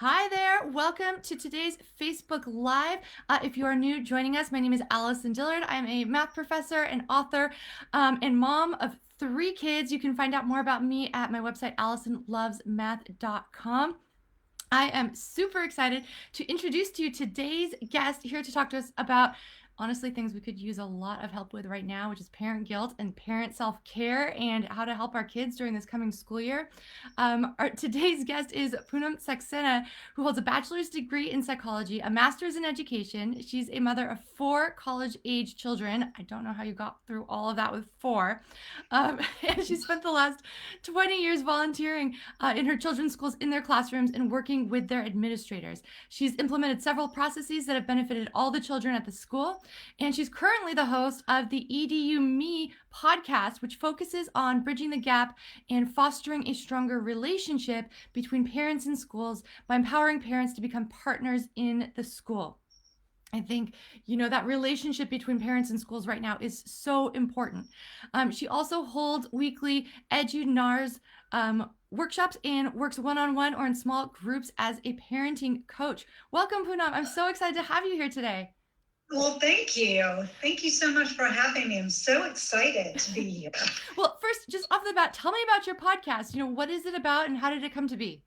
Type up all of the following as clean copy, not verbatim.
Hi there. Welcome to today's Facebook Live. If you are new joining us, my name is Allison Dillard. I'm a math professor and author and mom of 3 kids. You can find out more about me at my website, AllisonLovesMath.com. I am super excited to introduce to you today's guest here to talk to us about honestly things we could use a lot of help with right now, which is parent guilt and parent self-care and how to help our kids during this coming school year. Today's guest is Punam Saxena, who holds a bachelor's degree in psychology, a master's in education. She's a mother of 4 college-age children. I don't know how you got through all of that with 4. And she spent the last 20 years volunteering in her children's schools in their classrooms and working with their administrators. She's implemented several processes that have benefited all the children at the school, and she's currently the host of the Edu-me podcast, which focuses on bridging the gap and fostering a stronger relationship between parents and schools by empowering parents to become partners in the school. I think, that relationship between parents and schools right now is so important. She also holds weekly Edu-me's workshops and works one-on-one or in small groups as a parenting coach. Welcome, Punam. I'm so excited to have you here today. Well, thank you. Thank you so much for having me. I'm so excited to be here. Well, first, just off the bat, tell me about your podcast. What is it about and how did it come to be?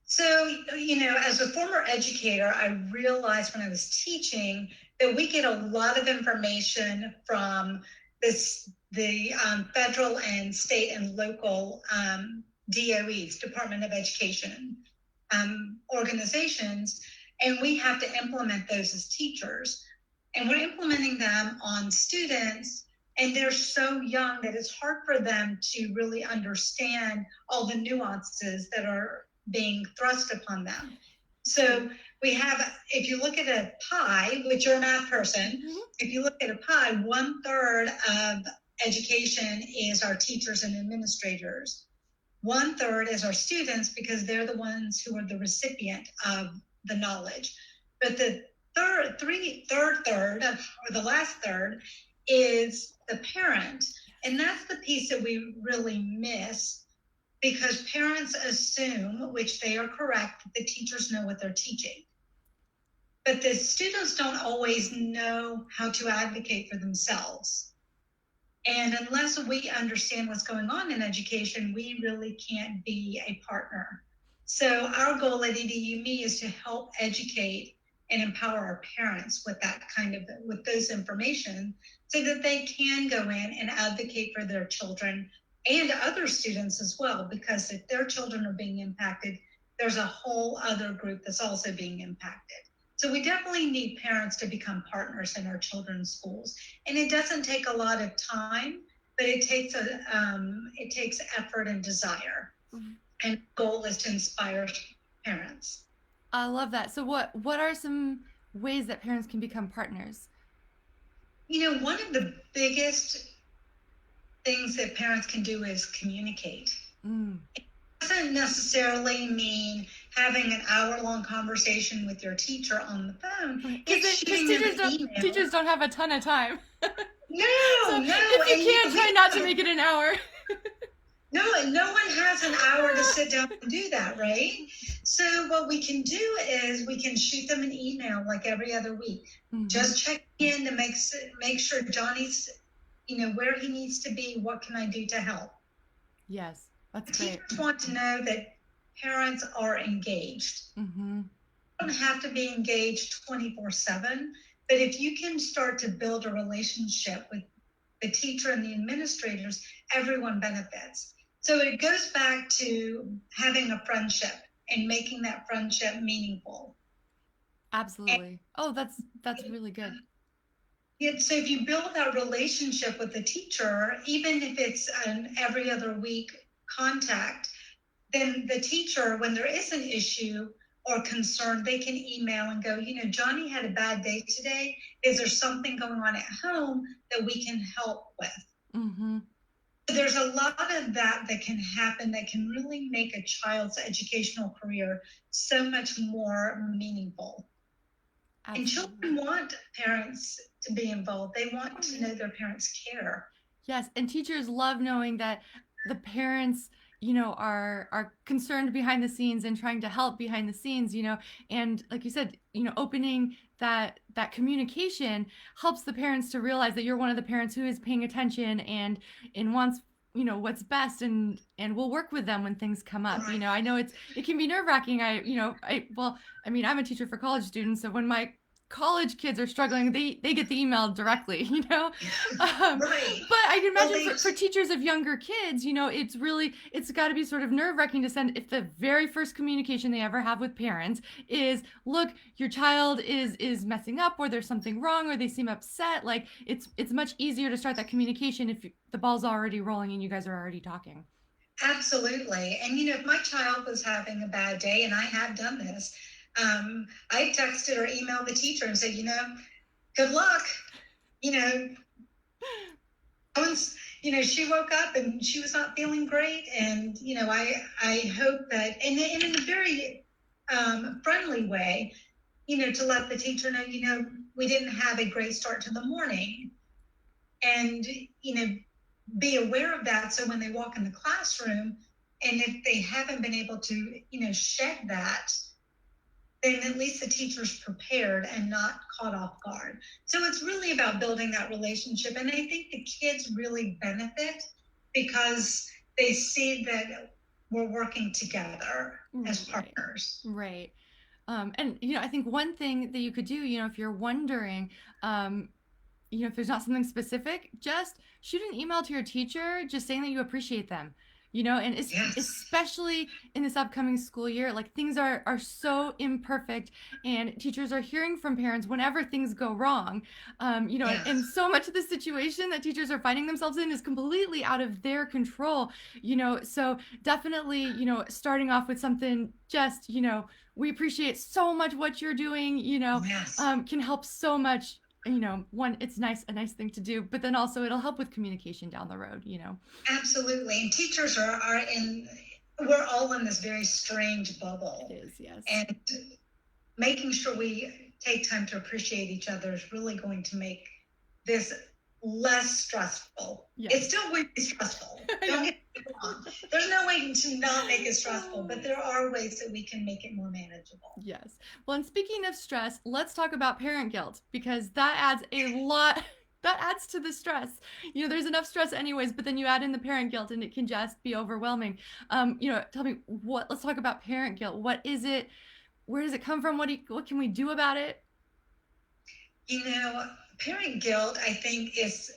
So, as a former educator, I realized when I was teaching that we get a lot of information from the federal and state and local DOEs, Department of Education organizations, and we have to implement those as teachers. And we're implementing them on students, and they're so young that it's hard for them to really understand all the nuances that are being thrust upon them. So we have, if you look at a pie, which you're a math person, if you look at a pie, 1/3 of education is our teachers and administrators. 1/3 is our students because they're the ones who are the recipient of the knowledge. But the third third, or the last third, is the parent. And that's the piece that we really miss, because parents assume, which they are correct, that the teachers know what they're teaching. But the students don't always know how to advocate for themselves. And unless we understand what's going on in education, we really can't be a partner. So our goal at Edu-me is to help educate and empower our parents with with those information so that they can go in and advocate for their children and other students as well, because if their children are being impacted, there's a whole other group that's also being impacted. So we definitely need parents to become partners in our children's schools. And it doesn't take a lot of time, but it takes effort and desire. And the goal is to inspire parents. I love that. So what are some ways that parents can become partners? One of the biggest things that parents can do is communicate. It doesn't necessarily mean having an hour-long conversation with your teacher on the phone. Because teachers don't have a ton of time. No. If you can, try not to make it an hour. No one has an hour to sit down and do that, right? So what we can do is we can shoot them an email like every other week. Just check in to make sure Johnny's, where he needs to be. What can I do to help? Yes, that's great. Teachers want to know that parents are engaged. You don't have to be engaged 24/7, but if you can start to build a relationship with the teacher and the administrators, everyone benefits. So it goes back to having a friendship and making that friendship meaningful. Absolutely. That's really good. So if you build that relationship with the teacher, even if it's an every other week contact, then the teacher, when there is an issue or concern, they can email and go, Johnny had a bad day today. Is there something going on at home that we can help with? There's a lot of that can happen that can really make a child's educational career so much more meaningful. Absolutely. And children want parents to be involved. They want to know their parents care. Yes, and teachers love knowing that the parents are concerned behind the scenes and trying to help behind the scenes, and like you said, opening that communication helps the parents to realize that you're one of the parents who is paying attention and wants what's best, and we'll work with them when things come up. Right. I know it can be nerve-wracking. I'm a teacher for college students, so when my college kids are struggling, they get the email directly. Right. But I can Well, imagine for teachers of younger kids, it's got to be sort of nerve-wracking to send if the very first communication they ever have with parents is, look, your child is messing up, or there's something wrong, or they seem upset. Like it's much easier to start that communication if the ball's already rolling and you guys are already talking. absolutely. And if my child was having a bad day, and I have done this, I texted or emailed the teacher and said, good luck. Once, she woke up and she was not feeling great. And, I hope that, and in a very friendly way, to let the teacher know, we didn't have a great start to the morning. And, be aware of that. So when they walk in the classroom, and if they haven't been able to, shed that, then at least the teacher's prepared and not caught off guard. So it's really about building that relationship. And I think the kids really benefit because they see that we're working together as partners. Right. And, I think one thing that you could do, if you're wondering, if there's not something specific, just shoot an email to your teacher just saying that you appreciate them. And Yes. especially in this upcoming school year, like things are so imperfect, and teachers are hearing from parents whenever things go wrong. Yes. And so much of the situation that teachers are finding themselves in is completely out of their control. So definitely, starting off with something just, we appreciate so much what you're doing, Yes. can help so much. One, it's a nice thing to do, but then also it'll help with communication down the road. Absolutely. And teachers we're all in this very strange bubble. It is, yes. And making sure we take time to appreciate each other is really going to make this less stressful. Yes. It's still going to be stressful. Don't get me wrong. There's no way to not make it stressful, but there are ways that we can make it more manageable. Yes. Well, and speaking of stress, let's talk about parent guilt, because that adds a lot. That adds to the stress. There's enough stress anyways, but then you add in the parent guilt and it can just be overwhelming. Tell me let's talk about parent guilt. What is it? Where does it come from? What can we do about it? Parent guilt, I think, is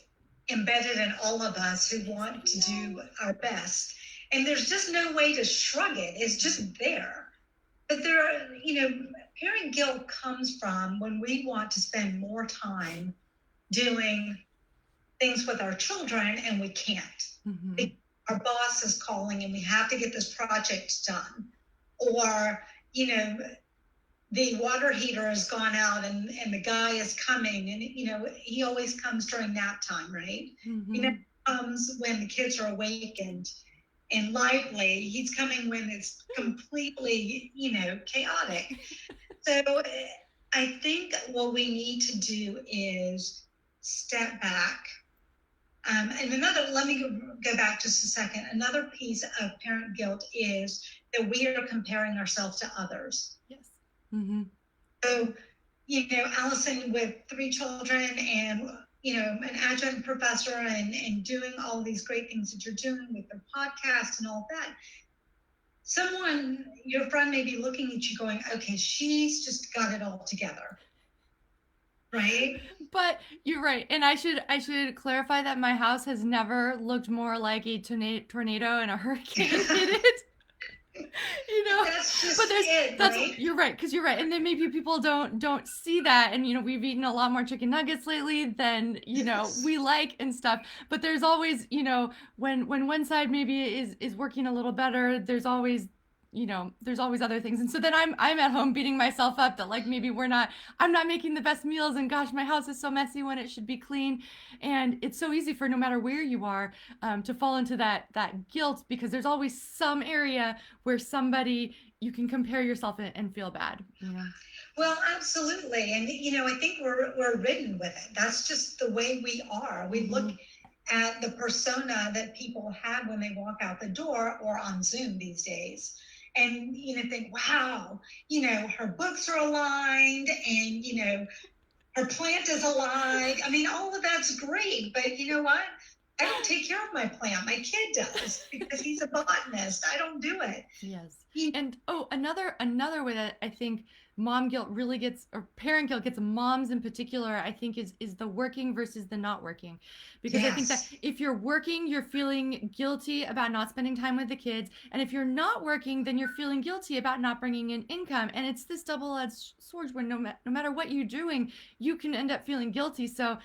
embedded in all of us who want to do our best. And there's just no way to shrug it. It's just there. But parent guilt comes from when we want to spend more time doing things with our children and we can't. Mm-hmm. Our boss is calling and we have to get this project done. Or, the water heater has gone out and the guy is coming, and he always comes during nap time, right? Mm-hmm. Comes when the kids are awake and lively. He's coming when it's completely chaotic. So I think what we need to do is step back. And let me go back just a second. Another piece of parent guilt is that we are comparing ourselves to others. Yes. Mm-hmm. So, Allison with 3 children and, an adjunct professor and doing all these great things that you're doing with the podcast and all that. Your friend may be looking at you going, okay, she's just got it all together. Right? But you're right. And I should clarify that my house has never looked more like a tornado and a hurricane hit it. That's just but right? You're right, because you're right, and then maybe people don't see that, and we've eaten a lot more chicken nuggets lately than we like and stuff. But there's always when one side maybe is working a little better, there's always other things. And so then I'm at home beating myself up that like maybe I'm not making the best meals, and gosh, my house is so messy when it should be clean. And it's so easy for no matter where you are to fall into that guilt, because there's always some area where you can compare yourself and feel bad. Well, absolutely. And I think we're ridden with it. That's just the way we are. We look at the persona that people have when they walk out the door or on Zoom these days. And, think, wow, her books are aligned and, her plant is alive. I mean, all of that's great, but you know what? I don't take care of my plant. My kid does because he's a botanist. I don't do it. Yes. And another way that I think mom guilt really gets, or parent guilt gets moms in particular, I think is the working versus the not working. Because I think that Yes. if you're working, you're feeling guilty about not spending time with the kids, and if you're not working, then you're feeling guilty about not bringing in income. And it's this double-edged sword where no matter what you're doing, you can end up feeling guilty. So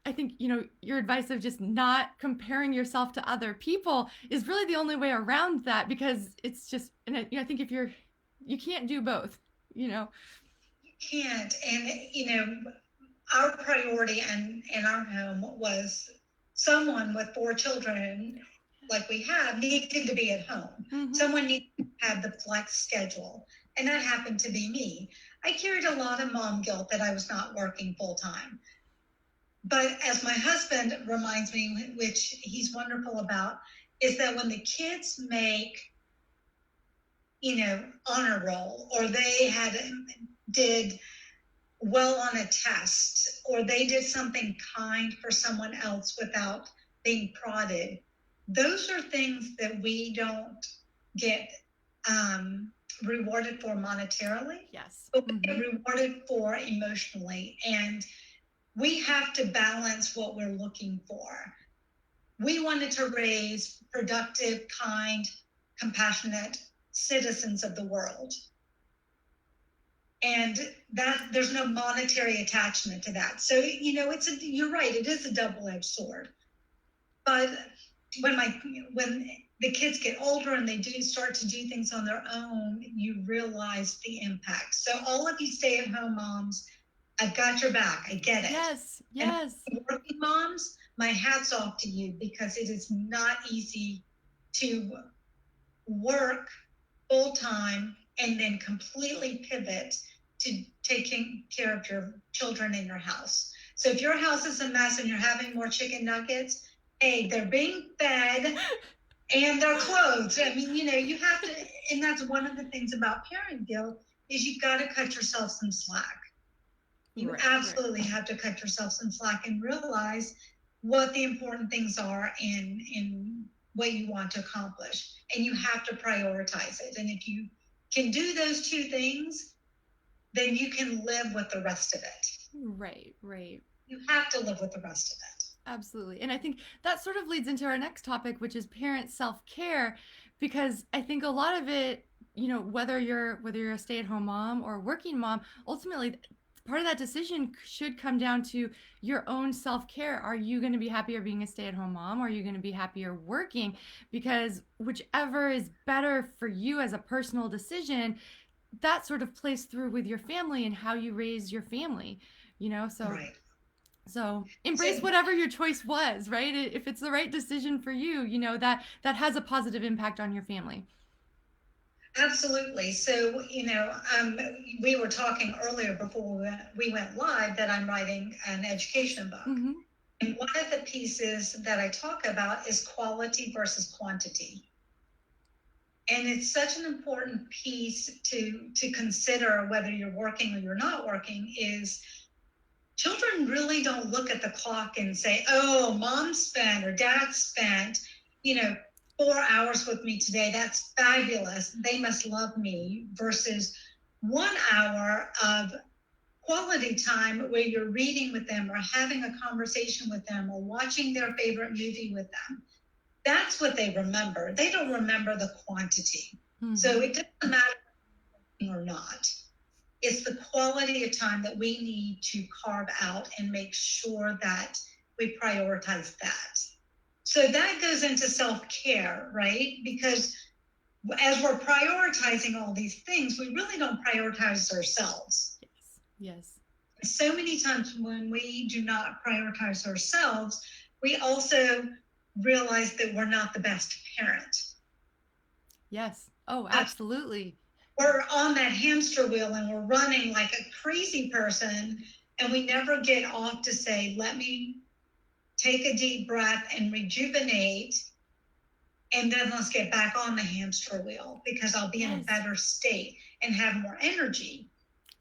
I think, your advice of just not comparing yourself to other people is really the only way around that, because it's just, and I think if you can't do both, you know. You can't. And, our priority in our home was someone with 4 children like we have needed to be at home. Mm-hmm. Someone needed to have the flex schedule. And that happened to be me. I carried a lot of mom guilt that I was not working full time. But as my husband reminds me, which he's wonderful about, is that when the kids make, honor roll, or they did well on a test, or they did something kind for someone else without being prodded, those are things that we don't get rewarded for monetarily. Yes. But we get rewarded for emotionally. And we have to balance what we're looking for. We wanted to raise productive, kind, compassionate citizens of the world. And that there's no monetary attachment to that. So, you're right, it is a double-edged sword. But when the kids get older and they do start to do things on their own, you realize the impact. So all of you stay-at-home moms, I've got your back. I get it. Yes. And working moms, my hat's off to you, because it is not easy to work full time and then completely pivot to taking care of your children in your house. So if your house is a mess and you're having more chicken nuggets, hey, they're being fed and they're clothed. I mean, you have to, and that's one of the things about parent guilt, is you've got to cut yourself some slack. You absolutely have to cut yourself some slack and realize what the important things are in what you want to accomplish. And you have to prioritize it. And if you can do those two things, then you can live with the rest of it. Right. You have to live with the rest of it. Absolutely. And I think that sort of leads into our next topic, which is parent self-care, because I think a lot of it, whether you're a stay-at-home mom or a working mom, ultimately part of that decision should come down to your own self-care. Are you going to be happier being a stay-at-home mom, or are you going to be happier working? Because whichever is better for you as a personal decision, that sort of plays through with your family and how you raise your family, so right. So embrace whatever your choice was, right? If it's the right decision for you, that has a positive impact on your family. Absolutely. So, we were talking earlier before we went live that I'm writing an education book. Mm-hmm. And one of the pieces that I talk about is quality versus quantity. And it's such an important piece to consider, whether you're working or you're not working, is children really don't look at the clock and say, oh, mom spent or dad spent, 4 hours with me today. That's fabulous. They must love me, versus 1 hour of quality time where you're reading with them or having a conversation with them or watching their favorite movie with them. That's what they remember. They don't remember the quantity. Mm-hmm. So it doesn't matter or not. It's the quality of time that we need to carve out and make sure that we prioritize that. So that goes into self-care, right? Because as we're prioritizing all these things, we really don't prioritize ourselves. Yes. So many times when we do not prioritize ourselves, we also realize that we're not the best parent. Yes. Oh, absolutely. We're on that hamster wheel and we're running like a crazy person, and we never get off to say, let me take a deep breath and rejuvenate, and then let's get back on the hamster wheel because I'll be in a Yes. better state and have more energy.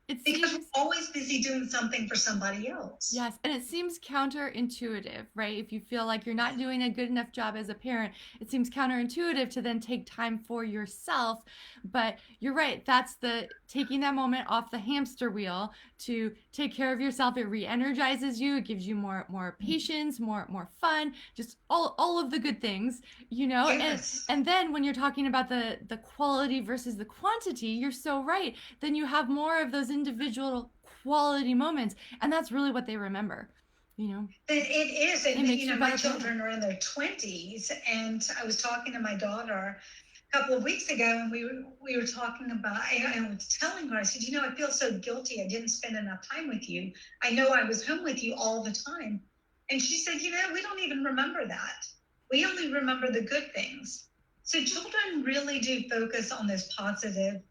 It Because we're seems always busy doing something for somebody else. Yes, and it seems counterintuitive, right? If you feel like you're not doing a good enough job as a parent, it seems counterintuitive to then take time for yourself. But you're right, that's the taking that moment off the hamster wheel to take care of yourself. It re-energizes you, it gives you more patience, more fun, just all of the good things, you know? Yes. And then when you're talking about the quality versus the quantity, you're so right. Then you have more of those individual quality moments, and that's really what they remember, you know. It is. It And, makes you a my better parent. children are in their 20s. And I was talking to my daughter a couple of weeks ago, and we were talking about, I was telling her, I said, I feel so guilty. I didn't spend enough time with you. I know I was home with you all the time. And she said, we don't even remember that. We only remember the good things. So children really do focus on those positive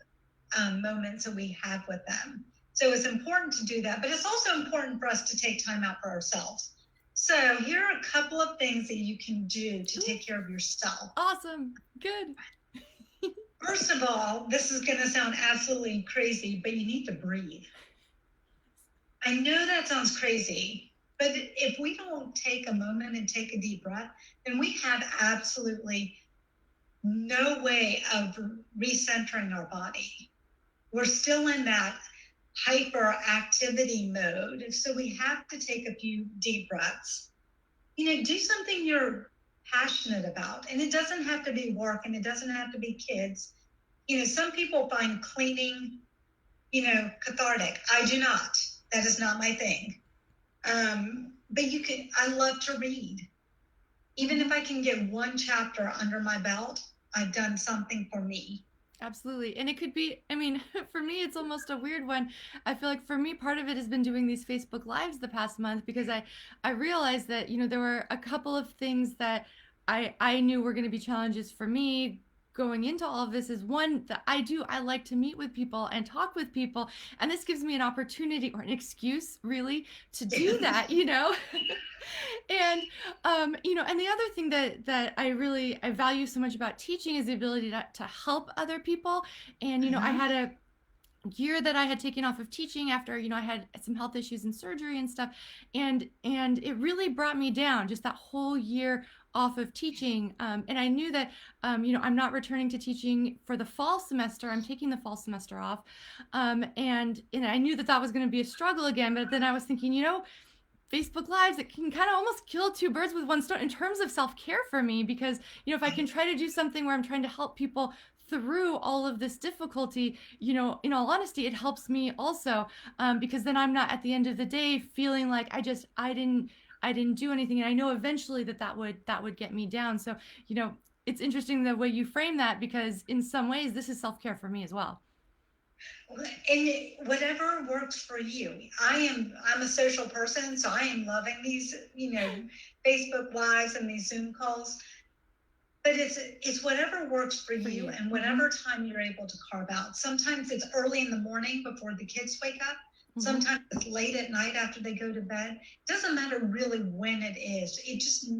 moments that we have with them. So it's important to do that, but it's also important for us to take time out for ourselves. So here are a couple of things that you can do to take care of yourself. Awesome. Good. First of all, this is going to sound absolutely crazy, but you need to breathe. I know that sounds crazy, but if we don't take a moment and take a deep breath, then we have absolutely no way of recentering our body. We're still in that hyperactivity mode. So we have to take a few deep breaths. Do something you're passionate about. And it doesn't have to be work and it doesn't have to be kids. Some people find cleaning, cathartic. I do not. That is not my thing. But I love to read. Even if I can get one chapter under my belt, I've done something for me. Absolutely. And it could be, I mean, for me, it's almost a weird one. I feel like for me, part of it has been doing these Facebook Lives the past month because I realized that, there were a couple of things that I knew were going to be challenges for me going into all of this. Is one that I like to meet with people and talk with people. And this gives me an opportunity or an excuse really to do that. And and the other thing that I value so much about teaching is the ability to help other people. And I had a year that I had taken off of teaching after I had some health issues and surgery and stuff, and it really brought me down, just that whole year off of teaching. And I knew that I'm not returning to teaching for the fall semester. I'm taking the fall semester off, and I knew that was going to be a struggle again. But then I was thinking, Facebook Lives, it can kind of almost kill two birds with one stone in terms of self care for me, because, if I can try to do something where I'm trying to help people through all of this difficulty, in all honesty, it helps me also, because then I'm not at the end of the day feeling like I didn't do anything. And I know eventually that would get me down. So, it's interesting the way you frame that, because in some ways this is self care for me as well. And whatever works for you. I'm a social person, so I am loving these, Facebook Lives and these Zoom calls. But it's whatever works for you and whatever time you're able to carve out. Sometimes it's early in the morning before the kids wake up. Sometimes it's late at night after they go to bed. It doesn't matter really when it is. It just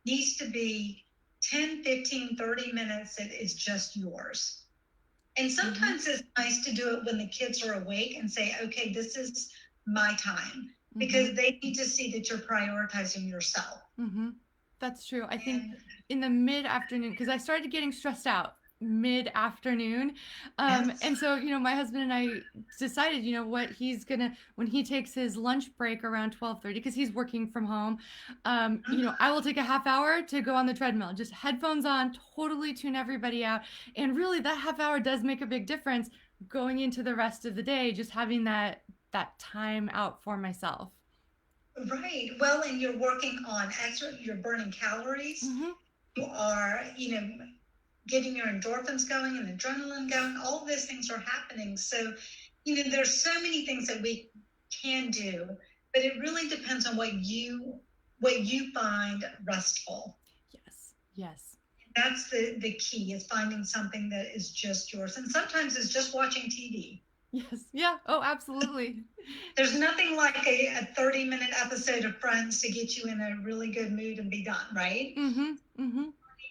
needs to be 10, 15, 30 minutes that is just yours. And sometimes it's nice to do it when the kids are awake and say, okay, this is my time, because they need to see that you're prioritizing yourself. That's true. I think in the mid-afternoon, because I started getting stressed out mid-afternoon. And so, my husband and I decided, what he's gonna, when he takes his lunch break around 12:30, because he's working from home, I will take a half hour to go on the treadmill, just headphones on, totally tune everybody out. And really that half hour does make a big difference going into the rest of the day, just having that time out for myself. Right. Well, and you're working on extra, you're burning calories. You are, getting your endorphins going and adrenaline going. All of those things are happening. So, there's so many things that we can do, but it really depends on what you find restful. Yes. That's the key, is finding something that is just yours. And sometimes it's just watching TV. Yes. Yeah. Oh, absolutely. There's nothing like a 30-minute episode of Friends to get you in a really good mood and be done, right? Mm-hmm. Mm-hmm.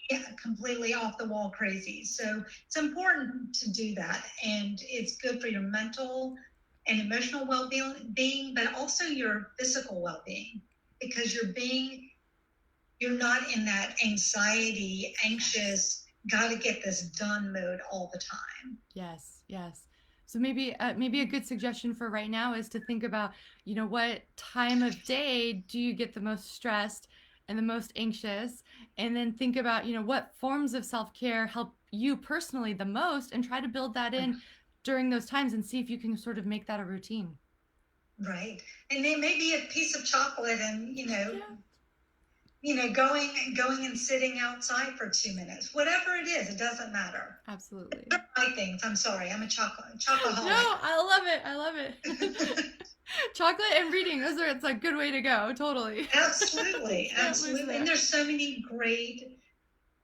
Yeah, completely off the wall crazy. So it's important to do that. And it's good for your mental and emotional well-being, but also your physical well-being, because you're not in that anxiety, anxious, got to get this done mode all the time. Yes, yes. So maybe a good suggestion for right now is to think about, what time of day do you get the most stressed and the most anxious, and then think about, what forms of self-care help you personally the most, and try to build that in during those times and see if you can sort of make that a routine. Right. And it may be a piece of chocolate and, Yeah. going and sitting outside for 2 minutes, whatever it is, it doesn't matter. Absolutely. I think, I'm sorry, I'm a chocoholic. No, I love it. I love it. Chocolate and reading, it's a good way to go. Totally. Absolutely. Absolutely. And there's so many great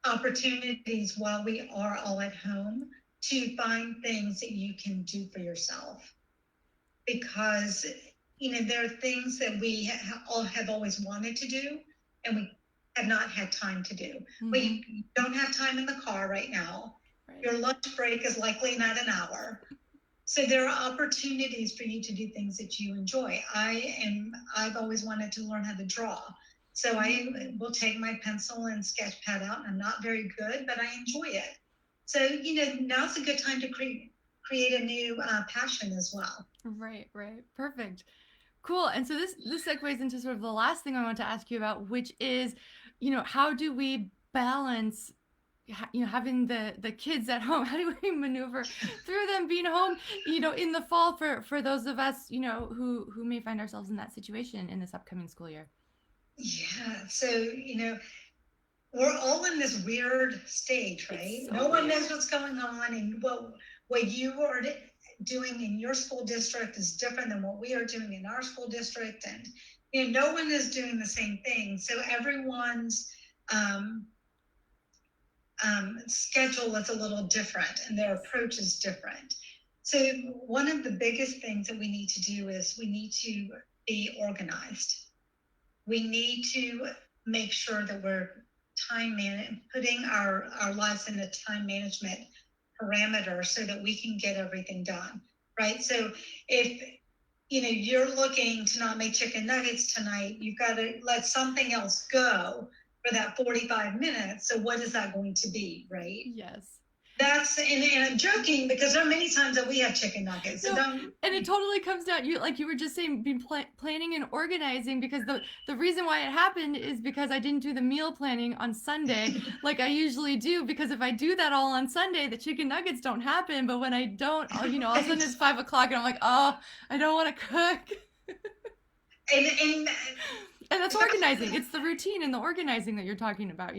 opportunities while we are all at home to find things that you can do for yourself, because there are things that we all have always wanted to do and we have not had time to do. Mm-hmm. We don't have time in the car right now. Right. Your lunch break is likely not an hour. So there are opportunities for you to do things that you enjoy. I've always wanted to learn how to draw. So I will take my pencil and sketch pad out. I'm not very good, but I enjoy it. So, now's a good time to create a new passion as well. Right. Perfect. Cool. And so this segues into sort of the last thing I want to ask you about, which is, how do we balance, having the kids at home? How do we maneuver through them being home, in the fall for those of us, who may find ourselves in that situation in this upcoming school year? Yeah. So, we're all in this weird stage, right? So no one knows what's going on, and what you are doing in your school district is different than what we are doing in our school district, and no one is doing the same thing. So everyone's schedule is a little different, and their approach is different. So one of the biggest things that we need to do is we need to be organized. We need to make sure that we're putting our lives in a time management parameter so that we can get everything done, right? So if you're looking to not make chicken nuggets tonight, you've got to let something else go for that 45 minutes. So what is that going to be, right? Yes. And I'm joking, because there are many times that we have chicken nuggets. So and it totally comes down, like you were just saying, being planning and organizing, because the reason why it happened is because I didn't do the meal planning on Sunday like I usually do, because if I do that all on Sunday, the chicken nuggets don't happen. But when I don't, all of a sudden it's 5 o'clock and I'm like, oh, I don't want to cook. And that's organizing. It's the routine and the organizing that you're talking about,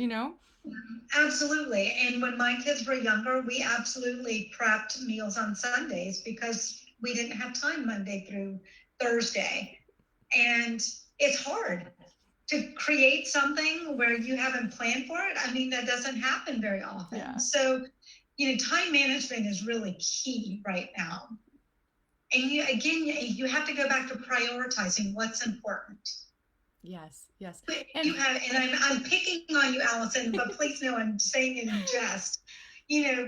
Absolutely. And when my kids were younger, we absolutely prepped meals on Sundays because we didn't have time Monday through Thursday. And it's hard to create something where you haven't planned for it. I mean, that doesn't happen very often. Yeah. So, time management is really key right now. And you have to go back to prioritizing what's important. Yes. And I'm picking on you, Allison, but please know I'm saying it in jest,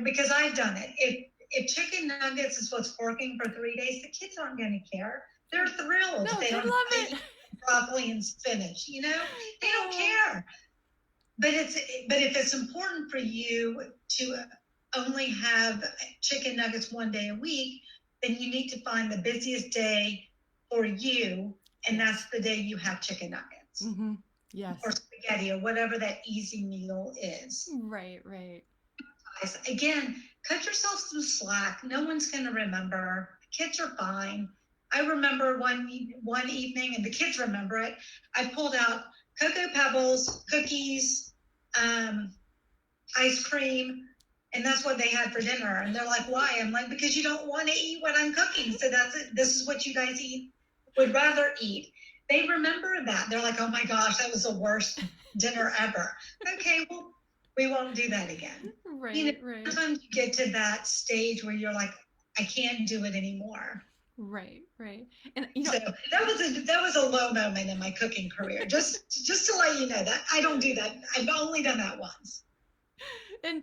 because I've done it. If chicken nuggets is what's working for 3 days, the kids aren't going to care. They're thrilled. No, they love it. Broccoli and spinach, they don't care. But if it's important for you to only have chicken nuggets 1 day a week, then you need to find the busiest day for you, and that's the day you have chicken nuggets. Mm-hmm. Yes. Or spaghetti, or whatever that easy meal is. Right. Again, cut yourself some slack. No one's going to remember. The kids are fine. I remember one evening, and the kids remember it, I pulled out Cocoa Pebbles, cookies, ice cream, and that's what they had for dinner. And they're like, why? I'm like, because you don't want to eat what I'm cooking. So that's it. This is what you guys would rather eat. They remember that. They're like, oh my gosh, that was the worst dinner ever. Okay, well, we won't do that again. Right. Sometimes you get to that stage where you're like, I can't do it anymore. Right, right. So that was a low moment in my cooking career. Just to let you know that I don't do that. I've only done that once. and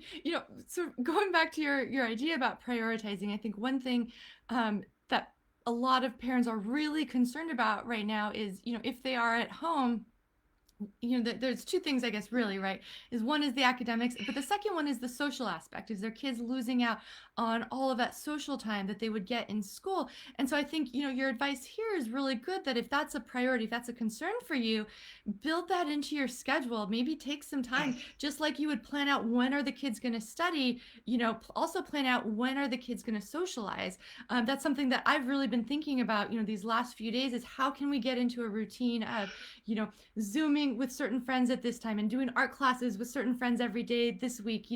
so going back to your idea about prioritizing, I think one thing that a lot of parents are really concerned about right now is, if they are at home, there's two things, I guess, really, right? Is one is the academics, but the second one is the social aspect. Is their kids losing out on all of that social time that they would get in school? And so I think, your advice here is really good, that if that's a priority, if that's a concern for you, build that into your schedule. Maybe take some time, just like you would plan out when are the kids going to study, also plan out when are the kids going to socialize. That's something that I've really been thinking about, these last few days, is how can we get into a routine of, Zooming with certain friends at this time and doing art classes with certain friends every day this week,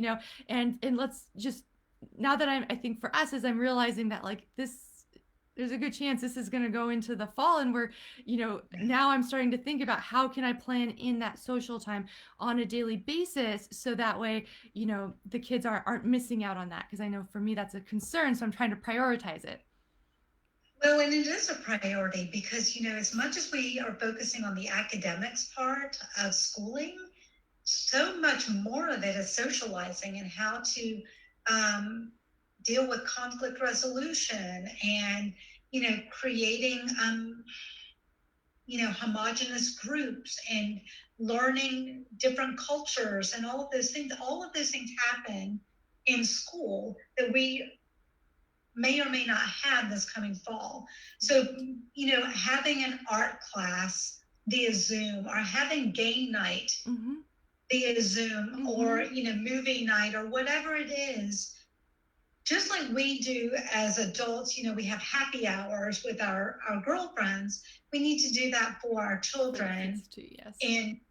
and let's just, now that I think for us, as I'm realizing that, like, this, there's a good chance this is going to go into the fall, and we're, now I'm starting to think about how can I plan in that social time on a daily basis, so that way, the kids aren't missing out on that, because I know for me that's a concern, so I'm trying to prioritize it. Well, and it is a priority because, as much as we are focusing on the academics part of schooling, so much more of it is socializing and how to deal with conflict resolution and, creating, homogenous groups and learning different cultures and all of those things. All of those things happen in school that we may or may not have this coming fall. So, having an art class via Zoom, or having game night via Zoom, or, movie night, or whatever it is, just like we do as adults, we have happy hours with our girlfriends, we need to do that for our children too, yes. in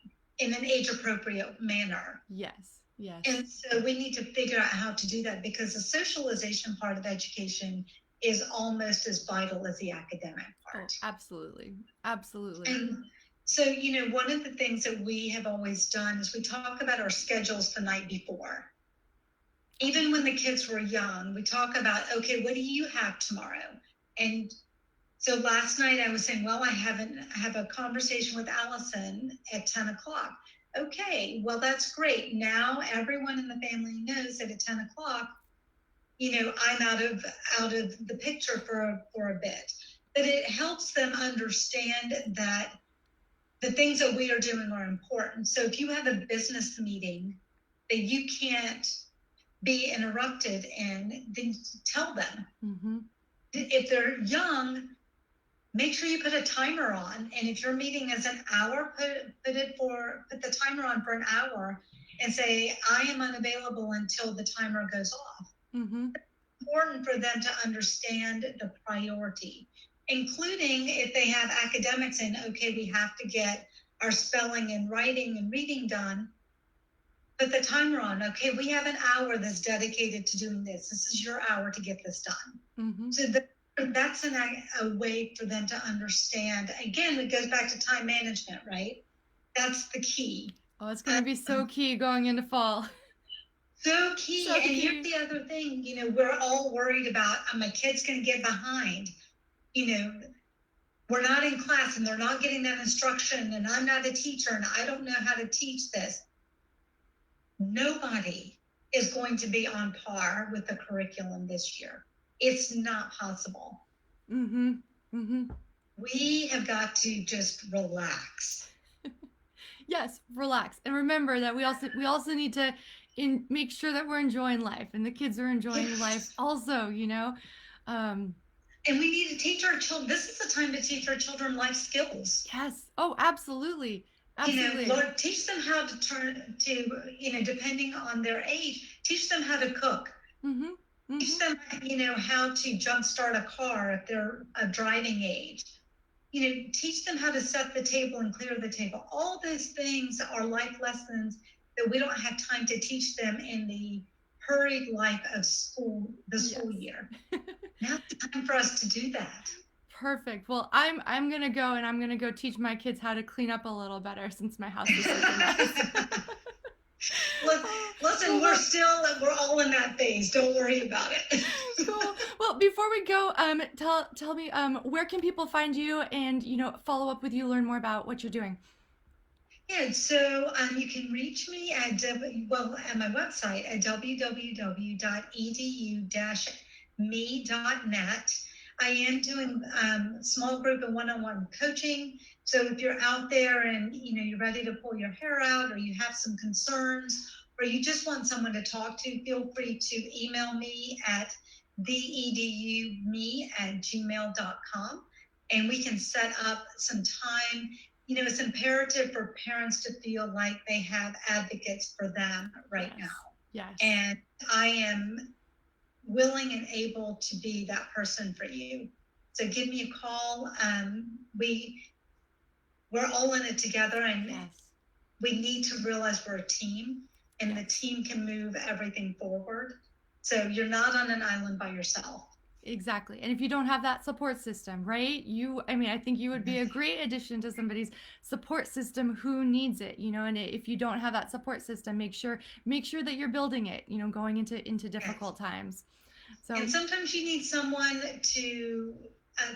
an age appropriate manner. Yes. Yes. And so we need to figure out how to do that, because the socialization part of education is almost as vital as the academic part. Oh, absolutely. Absolutely. And so, one of the things that we have always done is we talk about our schedules the night before. Even when the kids were young, we talk about, okay, what do you have tomorrow? And so last night I was saying, well, I have a conversation with Allison at 10 o'clock. Okay, well, that's great. Now everyone in the family knows that at 10 o'clock, I'm out of the picture for a bit. But it helps them understand that the things that we are doing are important. So if you have a business meeting that you can't be interrupted in, then tell them. If they're young, make sure you put a timer on. And if your meeting is an hour, put the timer on for an hour and say, I am unavailable until the timer goes off. It's important for them to understand the priority, including if they have academics in, okay, we have to get our spelling and writing and reading done. Put the timer on. Okay, we have an hour that's dedicated to doing this. This is your hour to get this done. So that's a way for them to understand. Again, it goes back to time management, right? That's the key. Oh, it's going to be so key going into fall. So key. So key. And here's the other thing, we're all worried about, my kid's going to get behind. We're not in class and they're not getting that instruction, and I'm not a teacher and I don't know how to teach this. Nobody is going to be on par with the curriculum this year. It's not possible. We have got to just relax. Yes, relax. And remember that we also need to make sure that we're enjoying life, and the kids are enjoying life also, And we need to teach our children, this is the time to teach our children life skills. Yes. Oh, absolutely. Absolutely. Lord, teach them how to turn to, depending on their age, teach them how to cook. Teach them, how to jumpstart a car if they're of driving age. Teach them how to set the table and clear the table. All those things are life lessons that we don't have time to teach them in the hurried life of school, school year. Now it's time for us to do that. Perfect. Well, I'm going to go, and I'm going to go teach my kids how to clean up a little better, since my house is so nice. Listen, we're all in that phase. Don't worry about it. Cool. Well, Well, before we go, tell me, where can people find you and follow up with you, learn more about what you're doing. Yeah, so you can reach me at my website at www.edu-me.net. I am doing small group and one-on-one coaching. So if you're out there and you're ready to pull your hair out, or you have some concerns, or you just want someone to talk to, feel free to email me at theedume@gmail.com, and we can set up some time. It's imperative for parents to feel like they have advocates for them right now. Yes. Yes. And I am willing and able to be that person for you. So give me a call. We're all in it together, and Yes. we need to realize we're a team, and the team can move everything forward. So you're not on an island by yourself. Exactly. And if you don't have that support system, right? I think you would be a great addition to somebody's support system who needs it, and if you don't have that support system, make sure that you're building it, going into Yes. difficult times. So, And sometimes you need someone to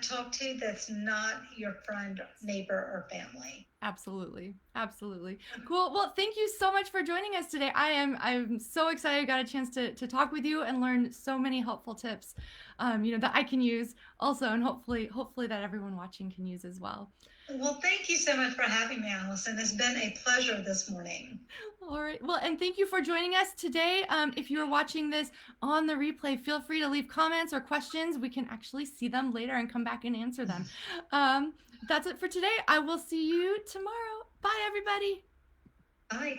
talk to that's not your friend, neighbor, or family. absolutely. Absolutely. Cool. Well, thank you so much for joining us today. I'm so excited I got a chance to talk with you and learn so many helpful tips that I can use also, and hopefully that everyone watching can use as well. Well, thank you so much for having me, Allison. It's been a pleasure this morning. All right. Well, and thank you for joining us today. If you are watching this on the replay, feel free to leave comments or questions. We can actually see them later and come back and answer them. That's it for today. I will see you tomorrow. Bye, everybody. Bye.